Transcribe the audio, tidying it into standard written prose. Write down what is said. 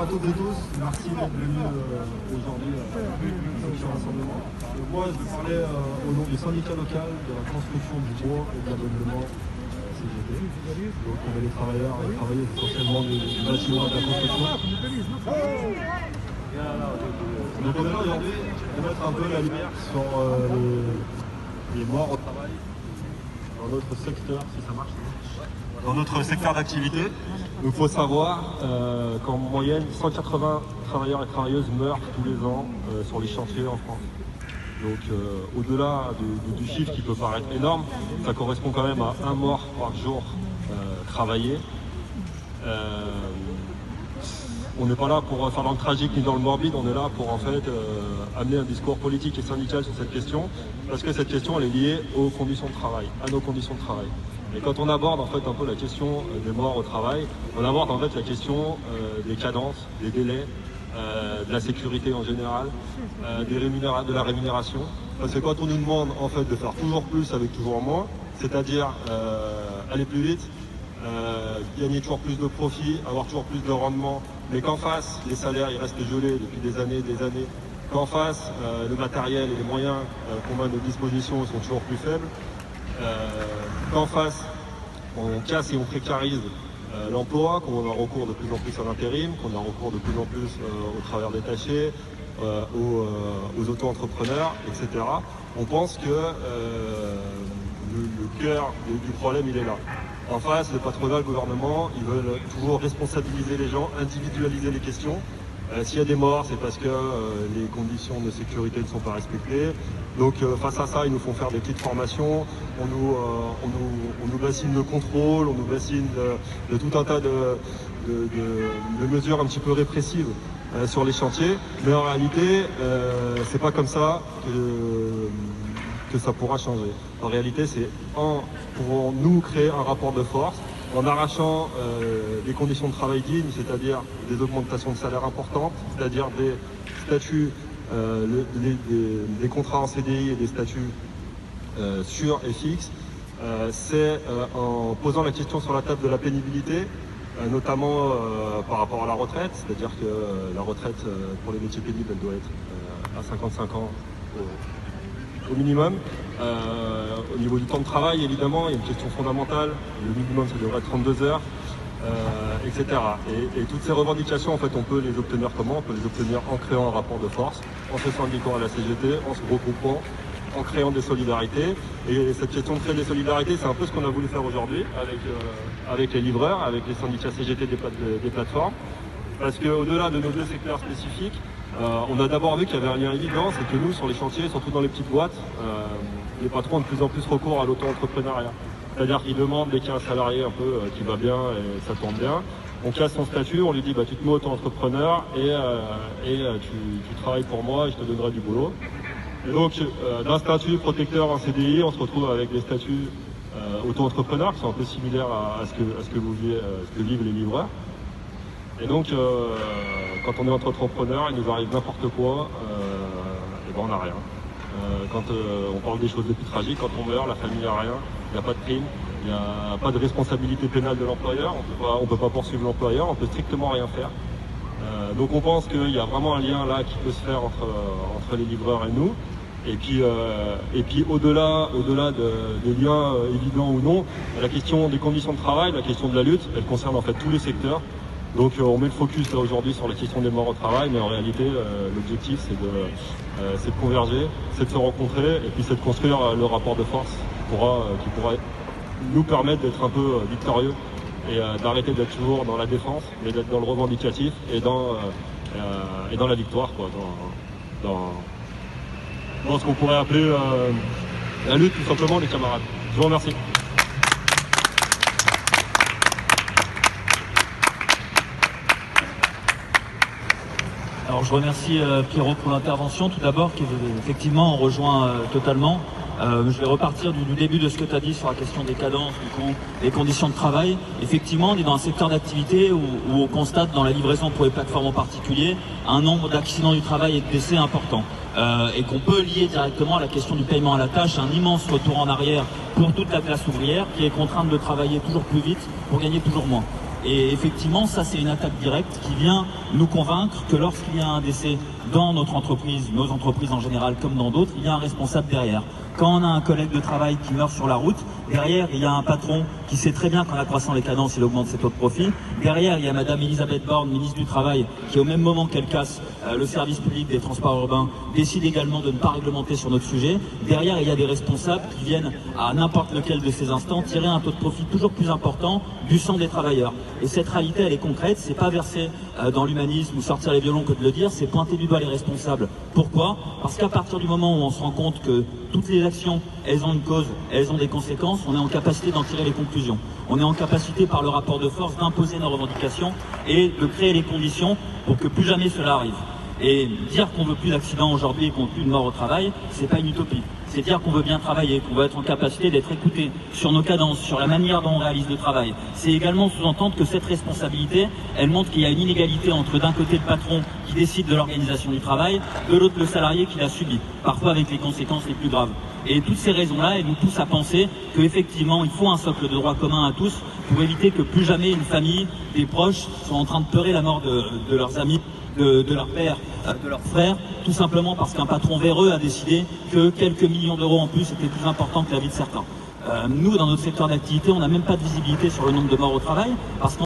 à toutes et tous, merci d'être venus aujourd'hui à ce rassemblement. Moi, je vais parler au nom du syndicat local de la construction du bois et de l'ameublement CGT. Donc on est les travailleurs et travailleuses essentiellement du bâtiment et de la construction. Donc on est là aujourd'hui de mettre un peu la lumière sur les morts au travail dans notre secteur, si ça marche. Dans notre secteur d'activité, il faut savoir qu'en moyenne, 180 travailleurs et travailleuses meurent tous les ans sur les chantiers en France. Donc au-delà du chiffre qui peut paraître énorme, ça correspond quand même à un mort par jour travaillé. On n'est pas là pour faire dans le tragique ni dans le morbide, on est là pour en fait amener un discours politique et syndical sur cette question, parce que cette question elle est liée aux conditions de travail, à nos conditions de travail. Et quand on aborde en fait un peu la question des morts au travail, on aborde en fait la question des cadences, des délais, de la sécurité en général, de la rémunération. Parce que quand on nous demande en fait de faire toujours plus avec toujours moins, c'est-à-dire aller plus vite, gagner toujours plus de profit, avoir toujours plus de rendement, mais qu'en face les salaires ils restent gelés depuis des années, qu'en face le matériel et les moyens qu'on met à nos dispositions sont toujours plus faibles. Qu'en face, on casse et on précarise l'emploi, qu'on a recours de plus en plus à l'intérim, qu'on a recours de plus en plus aux travailleurs détachés, aux auto-entrepreneurs, etc. On pense que le cœur du problème, il est là. En face, le patronat, le gouvernement, ils veulent toujours responsabiliser les gens, individualiser les questions. S'il y a des morts, c'est parce que les conditions de sécurité ne sont pas respectées. Donc face à ça, ils nous font faire des petites formations, on nous bassine de contrôle, on nous bassine de tout un tas de mesures un petit peu répressives sur les chantiers. Mais en réalité, c'est pas comme ça que ça pourra changer. En réalité, c'est pour nous créer un rapport de force, en arrachant des conditions de travail dignes, c'est-à-dire des augmentations de salaire importantes, c'est-à-dire des statuts, des contrats en CDI et des statuts sûrs et fixes. C'est en posant la question sur la table de la pénibilité, notamment par rapport à la retraite, c'est-à-dire que la retraite pour les métiers pénibles, elle doit être à 55 ans au minimum. Au niveau du temps de travail, évidemment, il y a une question fondamentale. Le minimum, ça devrait être 32 heures, etc. Et toutes ces revendications, en fait, on peut les obtenir comment? On peut les obtenir en créant un rapport de force, en se syndiquant à la CGT, en se regroupant, en créant des solidarités. Et cette question de créer des solidarités, c'est un peu ce qu'on a voulu faire aujourd'hui avec les livreurs, avec les syndicats CGT des plateformes. Parce qu'au-delà de nos deux secteurs spécifiques, on a d'abord vu qu'il y avait un lien évident, c'est que nous, sur les chantiers, surtout dans les petites boîtes, les patrons ont de plus en plus recours à l'auto-entrepreneuriat. C'est-à-dire qu'ils demandent, dès qu'il y a un salarié un peu qui va bien et ça tourne bien, on casse son statut, on lui dit tu te mets auto-entrepreneur et tu travailles pour moi et je te donnerai du boulot. Et donc d'un statut protecteur en CDI, on se retrouve avec des statuts auto-entrepreneurs qui sont un peu similaires à ce que vivent les livreurs. Et donc quand on est entrepreneur, il nous arrive n'importe quoi, et ben on n'a rien. Quand on parle des choses les plus tragiques, quand on meurt, la famille n'a rien, il n'y a pas de prime, il n'y a pas de responsabilité pénale de l'employeur, on ne peut pas poursuivre l'employeur, on ne peut strictement rien faire. Donc on pense qu'il y a vraiment un lien là qui peut se faire entre les livreurs et nous. Et puis au-delà des liens évidents ou non, la question des conditions de travail, la question de la lutte, elle concerne en fait tous les secteurs. Donc on met le focus là aujourd'hui sur la question des morts au travail, mais en réalité l'objectif c'est de converger, c'est de se rencontrer et puis c'est de construire le rapport de force qui pourra nous permettre d'être un peu victorieux et d'arrêter d'être toujours dans la défense, mais d'être dans le revendicatif et dans la victoire, quoi, dans ce qu'on pourrait appeler la lutte tout simplement, les camarades. Je vous remercie. Alors je remercie Pierrot pour l'intervention. Tout d'abord, qui effectivement on rejoint totalement. Je vais repartir du début de ce que tu as dit sur la question des cadences, des conditions de travail. Effectivement, on est dans un secteur d'activité où on constate dans la livraison pour les plateformes en particulier un nombre d'accidents du travail et de décès important. Et qu'on peut lier directement à la question du paiement à la tâche, un immense retour en arrière pour toute la classe ouvrière qui est contrainte de travailler toujours plus vite pour gagner toujours moins. Et effectivement, ça c'est une attaque directe qui vient nous convaincre que lorsqu'il y a un décès dans notre entreprise, nos entreprises en général comme dans d'autres, il y a un responsable derrière. Quand on a un collègue de travail qui meurt sur la route, derrière il y a un patron qui sait très bien qu'en accroissant les cadences, il augmente ses taux de profit. Derrière il y a Madame Elisabeth Borne, ministre du Travail, qui au même moment qu'elle casse le service public des transports urbains, décide également de ne pas réglementer sur notre sujet. Derrière il y a des responsables qui viennent à n'importe lequel de ces instants tirer un taux de profit toujours plus important du sang des travailleurs. Et cette réalité elle est concrète, c'est pas verser dans l'humanisme ou sortir les violons que de le dire, c'est pointer du doigt les responsables. Pourquoi? Parce qu'à partir du moment où on se rend compte que toutes les actions, elles ont une cause, elles ont des conséquences, on est en capacité d'en tirer les conclusions. On est en capacité par le rapport de force d'imposer nos revendications et de créer les conditions pour que plus jamais cela arrive. Et dire qu'on veut plus d'accidents aujourd'hui et qu'on veut plus de morts au travail, c'est pas une utopie. C'est dire qu'on veut bien travailler, qu'on veut être en capacité d'être écouté sur nos cadences, sur la manière dont on réalise le travail. C'est également sous-entendre que cette responsabilité, elle montre qu'il y a une inégalité entre d'un côté le patron qui décide de l'organisation du travail, de l'autre le salarié qui l'a subi, parfois avec les conséquences les plus graves. Et toutes ces raisons-là, elles nous poussent à penser qu'effectivement, il faut un socle de droit commun à tous pour éviter que plus jamais une famille, des proches, soient en train de pleurer la mort de leurs amis, de leur père, de leur frère, tout simplement parce qu'un patron véreux a décidé que quelques millions d'euros en plus étaient plus importants que la vie de certains. Nous, dans notre secteur d'activité, on n'a même pas de visibilité sur le nombre de morts au travail, parce qu'en